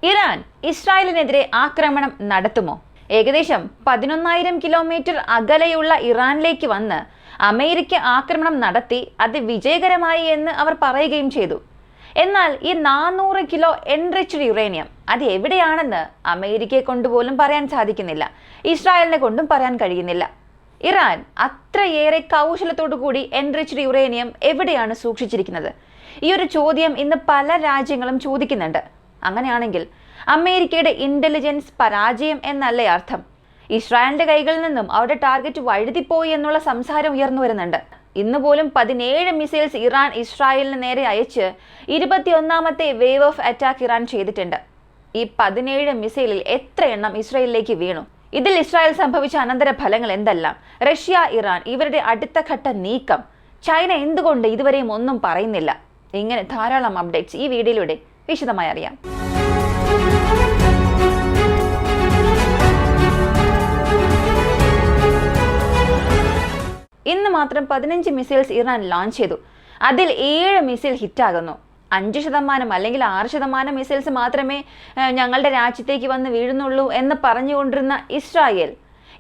Iran ഇസ്രായേലിനെതിരെ ആക്രമണം നടത്തുമോ? ഏകദേശം 11,000 കിലോമീറ്റർ അകലെയുള്ള ഇറാനിലേക്ക് വന്ന് അമേരിക്ക ആക്രമണം നടത്തി അത് വിജയകരമായി എന്ന് അവർ പറയുകയും ചെയ്തു. എന്നാൽ ഈ 400 കിലോ എൻറിച്ച്ഡ് യുറേനിയം അത് എവിടെയാണെന്ന് അമേരിക്കയെ കൊണ്ടുപോലും പറയാൻ സാധിക്കുന്നില്ല, ഇസ്രായേലിനെ കൊണ്ടും പറയാൻ കഴിയുന്നില്ല. ഇറാൻ അത്രയേറെ കൗശലത്തോടു കൂടി എൻറിച്ച്ഡ് യുറേനിയം എവിടെയാണ് സൂക്ഷിച്ചിരിക്കുന്നത്? ഈ ഒരു ചോദ്യം ഇന്ന് പല രാജ്യങ്ങളും ചോദിക്കുന്നുണ്ട്. അങ്ങനെയാണെങ്കിൽ അമേരിക്കയുടെ ഇന്റലിജൻസ് പരാജയം എന്നല്ലേ അർത്ഥം? ഇസ്രായേലിന്റെ കൈകളിൽ നിന്നും അവരുടെ ടാർഗറ്റ് വഴുതിപ്പോയി എന്നുള്ള സംസാരം ഉയർന്നു വരുന്നുണ്ട്. ഇന്ന് പോലും 17 മിസൈൽസ് ഇറാൻ ഇസ്രായേലിന് നേരെ അയച്ച് 21ാമത്തെ വേവ് ഓഫ് അറ്റാക്ക് ഇറാൻ ചെയ്തിട്ടുണ്ട്. ഈ 17 മിസൈലിൽ എത്ര എണ്ണം ഇസ്രായേലിലേക്ക് വീണു? ഇതിൽ ഇസ്രായേൽ സംഭവിച്ച അനന്തര ഫലങ്ങൾ എന്തെല്ലാം? റഷ്യ, ഇറാൻ ഇവരുടെ അടുത്ത ഘട്ട നീക്കം, ചൈന എന്തുകൊണ്ട് ഇതുവരെയും ഒന്നും പറയുന്നില്ല? ഇങ്ങനെ ധാരാളം അപ്ഡേറ്റ്സ് ഈ വീഡിയോയിലൂടെ വിശദമായി അറിയാം. ഇന്ന് മാത്രം 15 മിസൈൽസ് ഇറാൻ ലോഞ്ച് ചെയ്തു. അതിൽ 7 മിസൈൽ ഹിറ്റാകുന്നു. 5% അല്ലെങ്കിൽ 6% മിസൈൽസ് മാത്രമേ ഞങ്ങളുടെ രാജ്യത്തേക്ക് വന്ന് വീഴുന്നുള്ളൂ എന്ന് പറഞ്ഞുകൊണ്ടിരുന്ന ഇസ്രായേൽ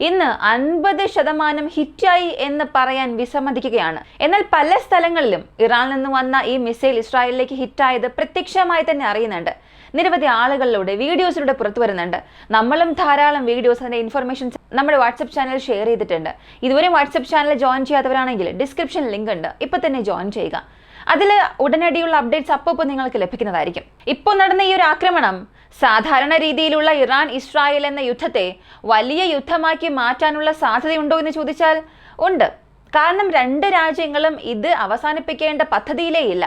ഇന്ന് 50% ഹിറ്റായി എന്ന് പറയാൻ വിസമ്മതിക്കുകയാണ്. എന്നാൽ പല സ്ഥലങ്ങളിലും ഇറാനിൽ നിന്ന് വന്ന ഈ മിസൈൽ ഇസ്രായേലിലേക്ക് ഹിറ്റായത് പ്രത്യക്ഷമായി തന്നെ അറിയുന്നുണ്ട്. നിരവധി ആളുകളിലൂടെ വീഡിയോസിലൂടെ പുറത്തു വരുന്നുണ്ട്. നമ്മളും ധാരാളം വീഡിയോസ് അതിന്റെ ഇൻഫർമേഷൻസ് നമ്മുടെ വാട്സപ്പ് ചാനൽ ഷെയർ ചെയ്തിട്ടുണ്ട്. ഇതുവരെ വാട്സപ്പ് ചാനൽ ജോയിൻ ചെയ്യാത്തവരാണെങ്കിൽ ഡിസ്ക്രിപ്ഷൻ ലിങ്ക് ഉണ്ട്, ഇപ്പൊ തന്നെ ജോയിൻ ചെയ്യുക. അതിൽ ഉടനടിയുള്ള അപ്ഡേറ്റ്സ് അപ്പോൾ നിങ്ങൾക്ക് ലഭിക്കുന്നതായിരിക്കും. ഇപ്പോൾ നടന്ന ഈ ഒരു ആക്രമണം സാധാരണ രീതിയിലുള്ള ഇറാൻ ഇസ്രായേൽ എന്ന യുദ്ധത്തെ വലിയ യുദ്ധമാക്കി മാറ്റാനുള്ള സാധ്യതയുണ്ടോ എന്ന് ചോദിച്ചാൽ ഉണ്ട്. കാരണം രണ്ട് രാജ്യങ്ങളും ഇത് അവസാനിപ്പിക്കേണ്ട പദ്ധതിയിലേ ഇല്ല.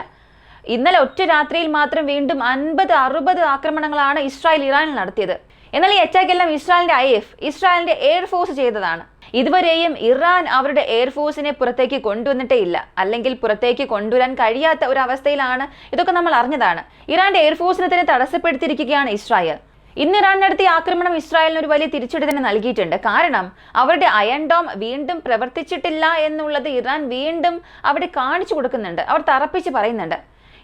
ഇന്നലെ ഒറ്റ രാത്രിയിൽ മാത്രം വീണ്ടും 50-60 ആക്രമണങ്ങളാണ് ഇസ്രായേൽ ഇറാനിൽ നടത്തിയത്. എന്നാൽ ഈ അറ്റാക്ക് എല്ലാം ഇസ്രായേലിന്റെ IF, ഇസ്രായേലിന്റെ എയർഫോഴ്സ് ചെയ്തതാണ്. ഇതുവരെയും ഇറാൻ അവരുടെ എയർഫോഴ്സിനെ പുറത്തേക്ക് കൊണ്ടുവന്നിട്ടേ ഇല്ല, അല്ലെങ്കിൽ പുറത്തേക്ക് കൊണ്ടുവരാൻ കഴിയാത്ത ഒരു അവസ്ഥയിലാണ്. ഇതൊക്കെ നമ്മൾ അറിഞ്ഞതാണ്. ഇറാന്റെ എയർഫോഴ്സിനെ തന്നെ തടസ്സപ്പെടുത്തിയിരിക്കുകയാണ് ഇസ്രായേൽ. ഇന്ന് ഇറാൻ നടത്തിയ ആക്രമണം ഇസ്രായേലിന് ഒരു വലിയ തിരിച്ചടി തന്നെ നൽകിയിട്ടുണ്ട്. കാരണം അവരുടെ അയൺ ഡോം വീണ്ടും പ്രവർത്തിച്ചിട്ടില്ല എന്നുള്ളത് ഇറാൻ വീണ്ടും അവിടെ കാണിച്ചു കൊടുക്കുന്നുണ്ട്, അവർ തറപ്പിച്ച് പറയുന്നുണ്ട്.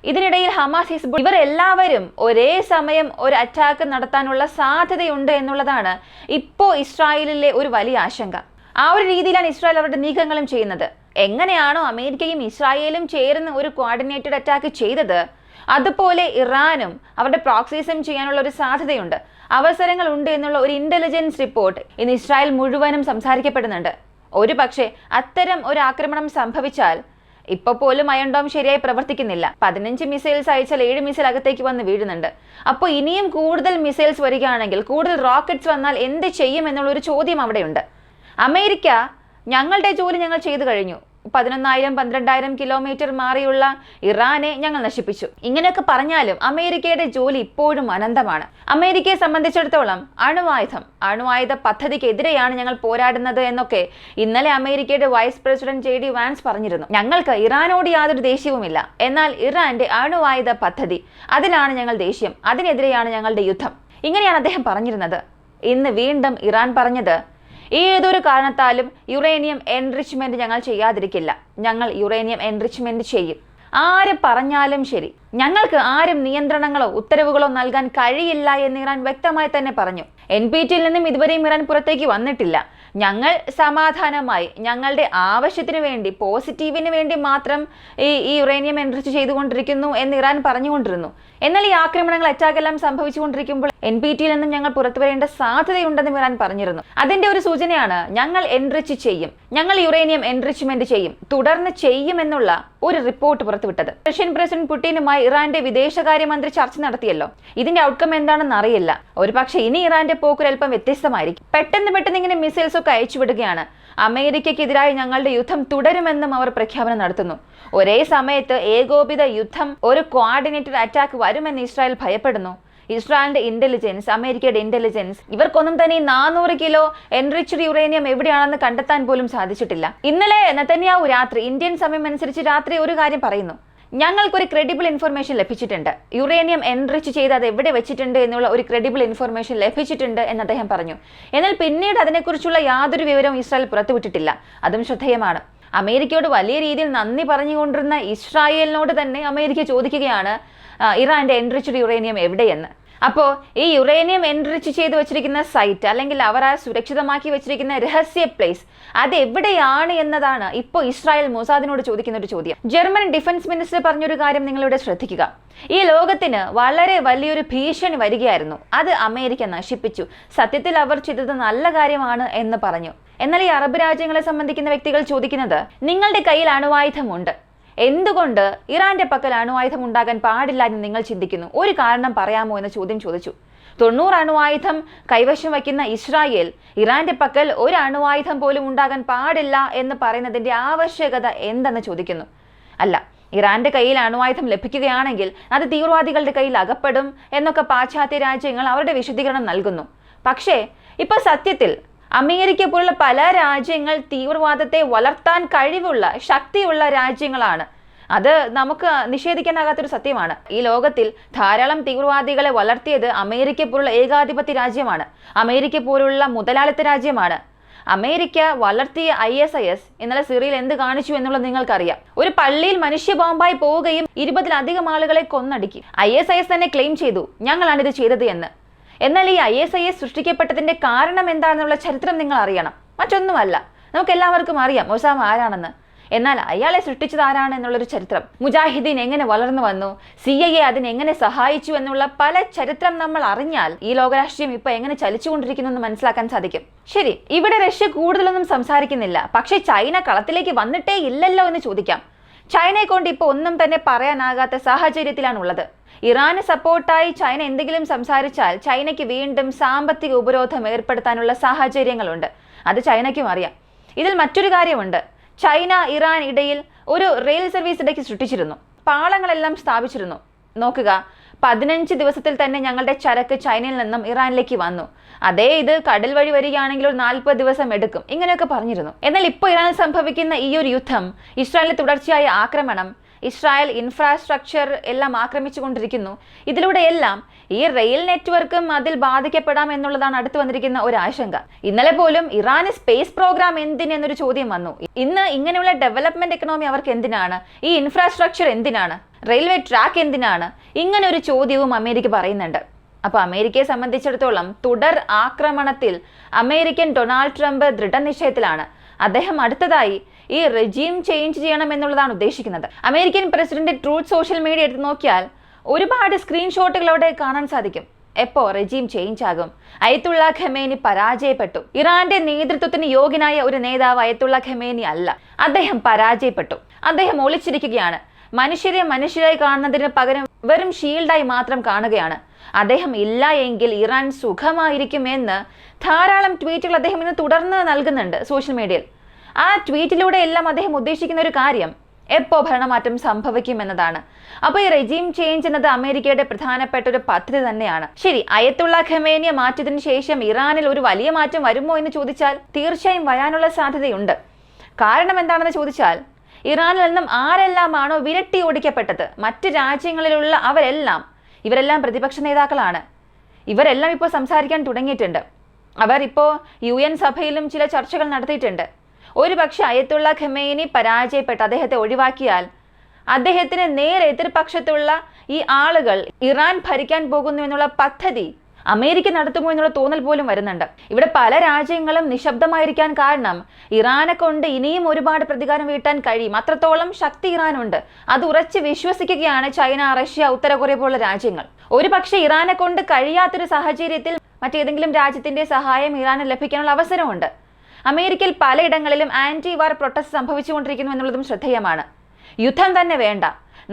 ഇതിനിടയിൽ ഹമാസ്, ഹിസ്ബുൾ ഇവർ എല്ലാവരും ഒരേ സമയം ഒരു അറ്റാക്ക് നടത്താനുള്ള സാധ്യതയുണ്ട് എന്നുള്ളതാണ് ഇപ്പോൾ ഇസ്രായേലിലെ ഒരു വലിയ ആശങ്ക. ആ ഒരു രീതിയിലാണ് ഇസ്രായേൽ അവരുടെ നീക്കങ്ങളും ചെയ്യുന്നത്. എങ്ങനെയാണോ അമേരിക്കയും ഇസ്രായേലും ചേർന്ന് ഒരു കോർഡിനേറ്റഡ് അറ്റാക്ക് ചെയ്തത്, അതുപോലെ ഇറാനും അവരുടെ പ്രോക്സിസം ചെയ്യാനുള്ള ഒരു സാധ്യതയുണ്ട്, അവസരങ്ങൾ ഉണ്ട് എന്നുള്ള ഒരു ഇന്റലിജൻസ് റിപ്പോർട്ട് ഇന്ന് ഇസ്രായേൽ മുഴുവനും സംസാരിക്കപ്പെടുന്നുണ്ട്. ഒരു പക്ഷേ അത്തരം ഒരു ആക്രമണം സംഭവിച്ചാൽ ഇപ്പൊ പോലും അയൺ ഡോം ശരിയായി പ്രവർത്തിക്കുന്നില്ല. 15 മിസൈൽസ് അയച്ചാൽ 7 മിസൈൽ അകത്തേക്ക് വന്ന് വീഴുന്നുണ്ട്. അപ്പോൾ ഇനിയും കൂടുതൽ മിസൈൽസ് വരികയാണെങ്കിൽ, കൂടുതൽ റോക്കറ്റ്സ് വന്നാൽ എന്ത് ചെയ്യും എന്നുള്ളൊരു ചോദ്യം അവിടെയുണ്ട്. അമേരിക്ക ഞങ്ങളുടെ ജോലി ഞങ്ങൾ ചെയ്തു കഴിഞ്ഞു, 11,000-12,000 കിലോമീറ്റർ മാറിയുള്ള ഇറാനെ ഞങ്ങൾ നശിപ്പിച്ചു, ഇങ്ങനെയൊക്കെ പറഞ്ഞാലും അമേരിക്കയുടെ ജോലി ഇപ്പോഴും അനന്തമാണ്. അമേരിക്കയെ സംബന്ധിച്ചിടത്തോളം അണുവായുധ പദ്ധതിക്കെതിരെയാണ് ഞങ്ങൾ പോരാടുന്നത് എന്നൊക്കെ ഇന്നലെ അമേരിക്കയുടെ വൈസ് പ്രസിഡന്റ് JD വാൻസ് പറഞ്ഞിരുന്നു. ഞങ്ങൾക്ക് ഇറാനോട് യാതൊരു ദേഷ്യവുമില്ല, എന്നാൽ ഇറാന്റെ അണുവായുധ പദ്ധതി, അതിലാണ് ഞങ്ങൾ ദേഷ്യം, അതിനെതിരെയാണ് ഞങ്ങളുടെ യുദ്ധം, ഇങ്ങനെയാണ് അദ്ദേഹം പറഞ്ഞിരുന്നത്. ഇന്ന് വീണ്ടും ഇറാൻ പറഞ്ഞത് ഏതൊരു കാരണത്താലും യുറേനിയം എൻറിച്ച്മെന്റ് ഞങ്ങൾ ചെയ്യാതിരിക്കില്ല, ഞങ്ങൾ യുറേനിയം എൻറിച്ച്മെന്റ് ചെയ്യും. ആര് പറഞ്ഞാലും ശരി, ഞങ്ങൾക്ക് ആരും നിയന്ത്രണങ്ങളോ ഉത്തരവുകളോ നൽകാൻ കഴിയില്ല എന്ന് ഇറാൻ വ്യക്തമായി തന്നെ പറഞ്ഞു. NPTയിൽ നിന്നും ഇതുവരെയും ഇറാൻ പുറത്തേക്ക് വന്നിട്ടില്ല. ഞങ്ങൾ സമാധാനമായി ഞങ്ങളുടെ ആവശ്യത്തിന് വേണ്ടി, പോസിറ്റീവിന് വേണ്ടി മാത്രം ഈ യുറേനിയം എൻറിച്ച് ചെയ്തുകൊണ്ടിരിക്കുന്നു എന്ന് ഇറാൻ പറഞ്ഞുകൊണ്ടിരുന്നു. എന്നാൽ ഈ ആക്രമണങ്ങൾ, അറ്റാക്കെല്ലാം സംഭവിച്ചുകൊണ്ടിരിക്കുമ്പോൾ NPTയിൽ നിന്നും ഞങ്ങൾ പുറത്തു വരേണ്ട സാധ്യതയുണ്ടെന്നും ഇറാൻ പറഞ്ഞിരുന്നു. അതിന്റെ ഒരു സൂചനയാണ് ഞങ്ങൾ എൻറിച്ച് ചെയ്യും, ഞങ്ങൾ യുറേനിയം എൻറിച്ച്മെന്റ് ചെയ്യും, തുടർന്ന് ചെയ്യുമെന്നുള്ള ഒരു റിപ്പോർട്ട് പുറത്തുവിട്ടത്. റഷ്യൻ പ്രസിഡന്റ് പുടിനുമായി ഇറാന്റെ വിദേശകാര്യമന്ത്രി ചർച്ച നടത്തിയല്ലോ. ഇതിന്റെ ഔട്ട്കം എന്താണെന്ന് അറിയില്ല. ഒരു പക്ഷേ ഇനി ഇറാന്റെ പോക്കൊരൽപ്പം വ്യത്യസ്തമായിരിക്കും. പെട്ടെന്ന് ഇങ്ങനെ മിസൈൽസ് ഒക്കെ അയച്ചുവിടുകയാണ്. അമേരിക്കയ്ക്കെതിരായി ഞങ്ങളുടെ യുദ്ധം തുടരുമെന്നും അവർ പ്രഖ്യാപനം നടത്തുന്നു. ഒരേ സമയത്ത് ഏകോപിത യുദ്ധം, ഒരു കോർഡിനേറ്റഡ് അറ്റാക്ക് വരുമെന്ന് ഇസ്രായേൽ ഭയപ്പെടുന്നു. ഇസ്രായേലിന്റെ ഇന്റലിജൻസ്, അമേരിക്കയുടെ ഇന്റലിജൻസ് ഇവർക്കൊന്നും തന്നെ 400 കിലോ എൻറിച്ച്ഡ് യുറേനിയം എവിടെയാണെന്ന് കണ്ടെത്താൻ പോലും സാധിച്ചിട്ടില്ല. ഇന്നലെ നെതന്യാഹു രാത്രി, ഇന്ത്യൻ സമയം അനുസരിച്ച് രാത്രി ഒരു കാര്യം പറയുന്നു, ഞങ്ങൾക്കൊരു ക്രെഡിബിൾ ഇൻഫർമേഷൻ ലഭിച്ചിട്ടുണ്ട്, യുറേനിയം എൻറിച്ച് ചെയ്ത് അത് എവിടെ വെച്ചിട്ടുണ്ട് എന്നുള്ള ഒരു ക്രെഡിബിൾ ഇൻഫർമേഷൻ ലഭിച്ചിട്ടുണ്ട് എന്ന് അദ്ദേഹം പറഞ്ഞു. എന്നാൽ പിന്നീട് അതിനെക്കുറിച്ചുള്ള യാതൊരു വിവരവും ഇസ്രായേൽ പുറത്തുവിട്ടിട്ടില്ല. അതും ശ്രദ്ധേയമാണ്. അമേരിക്കയോട് വലിയ രീതിയിൽ നന്ദി പറഞ്ഞുകൊണ്ടിരുന്ന ഇസ്രായേലിനോട് തന്നെ അമേരിക്ക ചോദിക്കുകയാണ് ഇറാന്റെ എൻറിച്ച്ഡ് യുറേനിയം എവിടെയെന്ന്. അപ്പോൾ ഈ യുറേനിയം എൻറിച്ച് ചെയ്ത് വെച്ചിരിക്കുന്ന സൈറ്റ് അല്ലെങ്കിൽ അവർ ആ സുരക്ഷിതമാക്കി വെച്ചിരിക്കുന്ന രഹസ്യ പ്ലേസ് അത് എവിടെയാണ് എന്നതാണ് ഇപ്പോൾ ഇസ്രായേൽ മൊസാദിനോട് ചോദിക്കുന്ന ഒരു ചോദ്യം. ജർമ്മൻ ഡിഫൻസ് മിനിസ്റ്റർ പറഞ്ഞൊരു കാര്യം നിങ്ങളിവിടെ ശ്രദ്ധിക്കുക. ഈ ലോകത്തിന് വളരെ വലിയൊരു ഭീഷണി വരികയായിരുന്നു, അത് അമേരിക്ക നശിപ്പിച്ചു, സത്യത്തിൽ അവർ ചെയ്തത് നല്ല കാര്യമാണ് എന്ന് പറഞ്ഞു. എന്നാൽ ഈ അറബ് രാജ്യങ്ങളെ സംബന്ധിക്കുന്ന വ്യക്തികൾ ചോദിക്കുന്നത്, നിങ്ങളുടെ കയ്യിൽ അണുവായുധമുണ്ട്, എന്തുകൊണ്ട് ഇറാന്റെ പക്കൽ അണുവായുധം ഉണ്ടാകാൻ പാടില്ല എന്ന് നിങ്ങൾ ചിന്തിക്കുന്നു? ഒരു കാരണം പറയാമോ എന്ന ചോദ്യം ചോദിച്ചു. 90 അണുവായുധം കൈവശം വയ്ക്കുന്ന ഇസ്രായേൽ ഇറാന്റെ പക്കൽ ഒരു അണുവായുധം പോലും ഉണ്ടാകാൻ പാടില്ല എന്ന് പറയുന്നതിന്റെ ആവശ്യകത എന്തെന്ന് ചോദിക്കുന്നു. അല്ല, ഇറാന്റെ കയ്യിൽ അണുവായുധം ലഭിക്കുകയാണെങ്കിൽ അത് തീവ്രവാദികളുടെ കയ്യിൽ അകപ്പെടും എന്നൊക്കെ പാശ്ചാത്യ രാജ്യങ്ങൾ അവരുടെ വിശദീകരണം നൽകുന്നു. പക്ഷേ ഇപ്പൊ സത്യത്തിൽ അമേരിക്ക പോലുള്ള പല രാജ്യങ്ങൾ തീവ്രവാദത്തെ വളർത്താൻ കഴിവുള്ള ശക്തിയുള്ള രാജ്യങ്ങളാണ്. അത് നമുക്ക് നിഷേധിക്കാനാകാത്തൊരു സത്യമാണ്. ഈ ലോകത്തിൽ ധാരാളം തീവ്രവാദികളെ വളർത്തിയത് അമേരിക്ക പോലുള്ള ഏകാധിപത്യ രാജ്യമാണ്, അമേരിക്ക പോലുള്ള മുതലാളിത്ത രാജ്യമാണ്. അമേരിക്ക വളർത്തിയ ISIS ഇന്നലെ സിറിയയിൽ എന്ത് കാണിച്ചു എന്നുള്ളത് നിങ്ങൾക്കറിയാം. ഒരു പള്ളിയിൽ മനുഷ്യ ബോംബായി പോവുകയും 20-ലധികം ആളുകളെ കൊന്നടുക്കി. ISIS തന്നെ ക്ലെയിം ചെയ്തു ഞങ്ങളാണ് ഇത് ചെയ്തത് എന്ന്. എന്നാൽ ഈ ISIS സൃഷ്ടിക്കപ്പെട്ടതിന്റെ കാരണം എന്താണെന്നുള്ള ചരിത്രം നിങ്ങൾ അറിയണം. മറ്റൊന്നുമല്ല, നമുക്ക് എല്ലാവർക്കും അറിയാം ഒസാമ ആരാണെന്ന്. എന്നാൽ അയാളെ സൃഷ്ടിച്ചത് ആരാണ് എന്നുള്ളൊരു ചരിത്രം, മുജാഹിദീൻ എങ്ങനെ വളർന്നു വന്നു, CIA അതിനെങ്ങനെ സഹായിച്ചു എന്നുള്ള പല ചരിത്രം നമ്മൾ അറിഞ്ഞാൽ ഈ ലോകരാഷ്ട്രീയം ഇപ്പൊ എങ്ങനെ ചലിച്ചുകൊണ്ടിരിക്കുന്നു എന്ന് മനസ്സിലാക്കാൻ സാധിക്കും. ശരി, ഇവിടെ റഷ്യ കൂടുതലൊന്നും സംസാരിക്കുന്നില്ല, പക്ഷേ ചൈന കളത്തിലേക്ക് വന്നിട്ടേ ഇല്ലല്ലോ എന്ന് ചോദിക്കാം. ചൈനയെ കൊണ്ട് ഇപ്പോൾ ഒന്നും തന്നെ പറയാനാകാത്ത സാഹചര്യത്തിലാണുള്ളത്. ഇറാന് സപ്പോർട്ടായി ചൈന എന്തെങ്കിലും സംസാരിച്ചാൽ ചൈനയ്ക്ക് വീണ്ടും സാമ്പത്തിക ഉപരോധം ഏർപ്പെടുത്താനുള്ള സാഹചര്യങ്ങളുണ്ട്. അത് ചൈനയ്ക്കും അറിയാം. ഇതിൽ മറ്റൊരു കാര്യമുണ്ട്, ചൈന ഇറാൻ ഇടയിൽ ഒരു റെയിൽ സർവീസ് ഇടയ്ക്ക് സൃഷ്ടിച്ചിരുന്നു, പാളങ്ങളെല്ലാം സ്ഥാപിച്ചിരുന്നു. നോക്കുക, 15 ദിവസത്തിൽ തന്നെ ഞങ്ങളുടെ ചരക്ക് ചൈനയിൽ നിന്നും ഇറാനിലേക്ക് വന്നു. അതേ ഇത് കടൽ വഴി വരികയാണെങ്കിൽ ഒരു 40 ദിവസം എടുക്കും, ഇങ്ങനെയൊക്കെ പറഞ്ഞിരുന്നു. എന്നാൽ ഇപ്പോൾ ഇറാനിൽ സംഭവിക്കുന്ന ഈ ഒരു യുദ്ധം, ഇസ്രായേലിന്റെ തുടർച്ചയായ ആക്രമണം, ഇസ്രായേൽ ഇൻഫ്രാസ്ട്രക്ചർ എല്ലാം ആക്രമിച്ചുകൊണ്ടിരിക്കുന്നു. ഇതിലൂടെ എല്ലാം ഈ റെയിൽ നെറ്റ്വർക്കും അതിൽ ബാധിക്കപ്പെടാം എന്നുള്ളതാണ് അടുത്ത് വന്നിരിക്കുന്ന ഒരു ആശങ്ക. ഇന്നലെ പോലും ഇറാന് സ്പേസ് പ്രോഗ്രാം എന്തിനെന്നൊരു ചോദ്യം വന്നു. ഇന്ന് ഇങ്ങനെയുള്ള ഡെവലപ്മെന്റ് എക്കണോമി അവർക്ക് എന്തിനാണ്? ഈ ഇൻഫ്രാസ്ട്രക്ചർ എന്തിനാണ്? റെയിൽവേ ട്രാക്ക് എന്തിനാണ്? ഇങ്ങനെ ഒരു ചോദ്യവും അമേരിക്ക പറയുന്നുണ്ട്. അപ്പോൾ അമേരിക്കയെ സംബന്ധിച്ചിടത്തോളം തുടർ ആക്രമണത്തിൽ അമേരിക്കൻ ഡൊണാൾഡ് ട്രംപ് ദൃഢനിശ്ചയത്തിലാണ്. അദ്ദേഹം അടുത്തതായി ഈ റെജീം ചേഞ്ച് ചെയ്യണം എന്നുള്ളതാണ് ഉദ്ദേശിക്കുന്നത്. American president truth social media എടുത്ത് നോക്കിയാൽ ഒരുപാട് സ്ക്രീൻഷോട്ടുകൾ അവിടെ കാണാൻ സാധിക്കും. എപ്പോ റെജീം ചേഞ്ച് ആകും? അയത്തുള്ള ഖമേനി പരാജയപ്പെട്ടു. ഇറാന്റെ നേതൃത്വത്തിന് യോഗ്യനായ ഒരു നേതാവ് അയത്തുള്ള ഖമേനി അല്ല, അദ്ദേഹം പരാജയപ്പെട്ടു. അദ്ദേഹം ഒളിച്ചിരിക്കുകയാണ്. മനുഷ്യരെ മനുഷ്യരായി കാണുന്നതിന് പകരം വെറും ഷീൽഡായി മാത്രം കാണുകയാണ്. അദ്ദേഹം ഇല്ല എങ്കിൽ ഇറാൻ സുഖമായിരിക്കുമെന്ന് ധാരാളം ട്വീറ്റുകൾ അദ്ദേഹം ഇന്ന് തുടർന്ന് നൽകുന്നുണ്ട് സോഷ്യൽ മീഡിയയിൽ. ആ ട്വീറ്റിലൂടെ എല്ലാം അദ്ദേഹം ഉദ്ദേശിക്കുന്ന ഒരു കാര്യം എപ്പോ ഭരണമാറ്റം സംഭവിക്കും എന്നതാണ്. അപ്പോൾ ഈ റെജീം ചേഞ്ച് എന്നത് അമേരിക്കയുടെ പ്രധാനപ്പെട്ട ഒരു പദ്ധതി തന്നെയാണ്. ശരി, അയത്തുള്ള ഖമേനിയെ മാറ്റിയതിനു ശേഷം ഇറാനിൽ ഒരു വലിയ മാറ്റം വരുമോ എന്ന് ചോദിച്ചാൽ തീർച്ചയായും വരാനുള്ള സാധ്യതയുണ്ട്. കാരണം എന്താണെന്ന് ചോദിച്ചാൽ, ഇറാനിൽ നിന്നും ആരെല്ലാമാണോ വിരട്ടി ഓടിക്കപ്പെട്ടത്, മറ്റ് രാജ്യങ്ങളിലുള്ള ഇവരെല്ലാം പ്രതിപക്ഷ നേതാക്കളാണ്. ഇവരെല്ലാം ഇപ്പോൾ സംസാരിക്കാൻ തുടങ്ങിയിട്ടുണ്ട്. അവർ ഇപ്പോൾ UN സഭയിലും ചില ചർച്ചകൾ നടത്തിയിട്ടുണ്ട്. ഒരുപക്ഷെ അയത്തുള്ള ഖമേനി പരാജയപ്പെട്ട് അദ്ദേഹത്തെ ഒഴിവാക്കിയാൽ അദ്ദേഹത്തിന് നേരെ എതിർപക്ഷത്തുള്ള ഈ ആളുകൾ ഇറാൻ ഭരിക്കാൻ പോകുന്നു എന്നുള്ള പദ്ധതി അമേരിക്ക നടത്തുമോ എന്നുള്ള തോന്നൽ പോലും വരുന്നുണ്ട്. ഇവിടെ പല രാജ്യങ്ങളും നിശബ്ദമായിരിക്കാൻ കാരണം ഇറാനെ കൊണ്ട് ഇനിയും ഒരുപാട് പ്രതികാരം വീട്ടാൻ കഴിയും, അത്രത്തോളം ശക്തി ഇറാനുണ്ട്. അത് ഉറച്ച് വിശ്വസിക്കുകയാണ് ചൈന, റഷ്യ, ഉത്തര കൊറിയ പോലുള്ള രാജ്യങ്ങൾ. ഒരു പക്ഷേ ഇറാനെ കൊണ്ട് കഴിയാത്തൊരു സാഹചര്യത്തിൽ മറ്റേതെങ്കിലും രാജ്യത്തിന്റെ സഹായം ഇറാന് ലഭിക്കാനുള്ള അവസരമുണ്ട്. അമേരിക്കയിൽ പലയിടങ്ങളിലും ആന്റി വാർ പ്രൊട്ടസ്റ്റ് സംഭവിച്ചുകൊണ്ടിരിക്കുന്നു എന്നുള്ളതും ശ്രദ്ധേയമാണ്. യുദ്ധം തന്നെ വേണ്ട,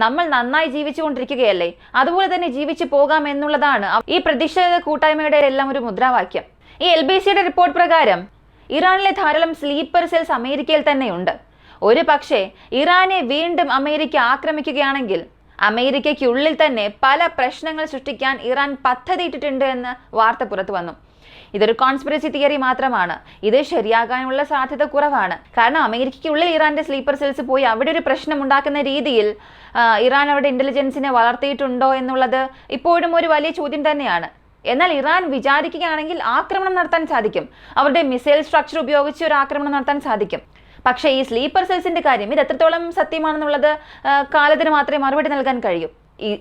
നമ്മൾ നന്നായി ജീവിച്ചുകൊണ്ടിരിക്കുകയല്ലേ, അതുപോലെ തന്നെ ജീവിച്ചു പോകാം എന്നുള്ളതാണ് ഈ പ്രതിഷേധ കൂട്ടായ്മയുടെ എല്ലാം ഒരു മുദ്രാവാക്യം. ഈ LBCയുടെ റിപ്പോർട്ട് പ്രകാരം ഇറാനിലെ ധാരാളം സ്ലീപ്പർ സെൽസ് അമേരിക്കയിൽ തന്നെയുണ്ട്. ഒരു പക്ഷേ ഇറാനെ വീണ്ടും അമേരിക്ക ആക്രമിക്കുകയാണെങ്കിൽ അമേരിക്കയ്ക്കുള്ളിൽ തന്നെ പല പ്രശ്നങ്ങൾ സൃഷ്ടിക്കാൻ ഇറാൻ പദ്ധതിയിട്ടിട്ടുണ്ട് എന്ന് വാർത്ത പുറത്തു വന്നു. ഇതൊരു കോൺസ്പിറസി തിയറി മാത്രമാണ്. ഇത് ശരിയാകാനുള്ള സാധ്യത കുറവാണ്. കാരണം അമേരിക്കയ്ക്കുള്ളിൽ ഇറാന്റെ സ്ലീപ്പർ സെൽസ് പോയി അവിടെ ഒരു പ്രശ്നം ഉണ്ടാക്കുന്ന രീതിയിൽ ഇറാൻ അവിടെ ഇന്റലിജൻസിനെ വളർത്തിയിട്ടുണ്ടോ എന്നുള്ളത് ഇപ്പോഴും ഒരു വലിയ ചോദ്യം തന്നെയാണ്. എന്നാൽ ഇറാൻ വിചാരിക്കുകയാണെങ്കിൽ ആക്രമണം നടത്താൻ സാധിക്കും. അവരുടെ മിസൈൽ സ്ട്രക്ചർ ഉപയോഗിച്ച് ഒരു ആക്രമണം നടത്താൻ സാധിക്കും. പക്ഷേ ഈ സ്ലീപ്പർ സെൽസിന്റെ കാര്യം, ഇത് എത്രത്തോളം സത്യമാണെന്നുള്ളത് കാലത്തിന് മാത്രമേ മറുപടി നൽകാൻ കഴിയൂ.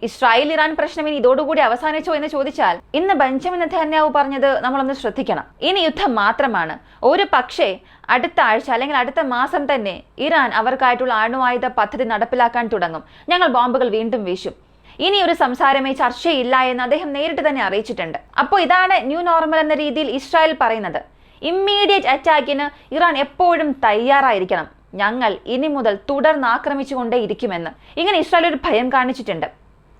ഇസ്രായേൽ ഇറാൻ പ്രശ്നം ഇനി ഇതോടുകൂടി അവസാനിച്ചോ എന്ന് ചോദിച്ചാൽ ഇന്ന് ബെഞ്ചമിൻ നെതന്യാഹു പറഞ്ഞത് നമ്മളൊന്ന് ശ്രദ്ധിക്കണം. ഇനി യുദ്ധം മാത്രമാണ്. ഒരു പക്ഷേ അടുത്ത ആഴ്ച അല്ലെങ്കിൽ അടുത്ത മാസം തന്നെ ഇറാൻ അവർക്കായിട്ടുള്ള അണുആയുധ പദ്ധതി നടപ്പിലാക്കാൻ തുടങ്ങും. ഞങ്ങൾ ബോംബുകൾ വീണ്ടും വീശും. ഇനി ഒരു സംസാരമേ ചർച്ചയില്ല എന്ന് അദ്ദേഹം നേരിട്ട് തന്നെ അറിയിച്ചിട്ടുണ്ട്. അപ്പോൾ ഇതാണ് ന്യൂ നോർമൽ എന്ന രീതിയിൽ ഇസ്രായേൽ പറയുന്നത്. ഇമ്മീഡിയറ്റ് അറ്റാക്കിന് ഇറാൻ എപ്പോഴും തയ്യാറായിരിക്കണം. ഞങ്ങൾ ഇനി മുതൽ തുടർന്ന് ആക്രമിച്ചുകൊണ്ടേയിരിക്കുമെന്ന് ഇങ്ങനെ ഇസ്രായേൽ ഒരു ഭയം കാണിച്ചിട്ടുണ്ട്.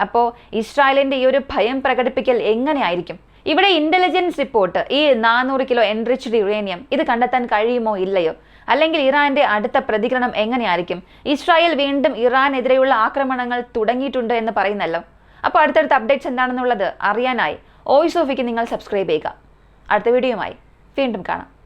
അപ്പോൾ ഇസ്രായേലിന്റെ ഈ ഒരു ഭയം പ്രകടിപ്പിക്കൽ എങ്ങനെയായിരിക്കും? ഇവിടെ ഇന്റലിജൻസ് റിപ്പോർട്ട് ഈ 400 കിലോ എൻറിച്ച്ഡ് യുറേനിയം ഇത് കണ്ടെത്താൻ കഴിയുമോ ഇല്ലയോ? അല്ലെങ്കിൽ ഇറാന്റെ അടുത്ത പ്രതികരണം എങ്ങനെയായിരിക്കും? ഇസ്രായേൽ വീണ്ടും ഇറാനെതിരെയുള്ള ആക്രമണങ്ങൾ തുടങ്ങിയിട്ടുണ്ട് എന്ന് പറയുന്നല്ലോ. അപ്പോൾ അടുത്തടുത്ത അപ്ഡേറ്റ്സ് എന്താണെന്നുള്ളത് അറിയാനായി വോയിസ് ഓഫ് വിക്ക് നിങ്ങൾ സബ്സ്ക്രൈബ് ചെയ്യുക. അടുത്ത വീഡിയോയുമായി വീണ്ടും കാണാം.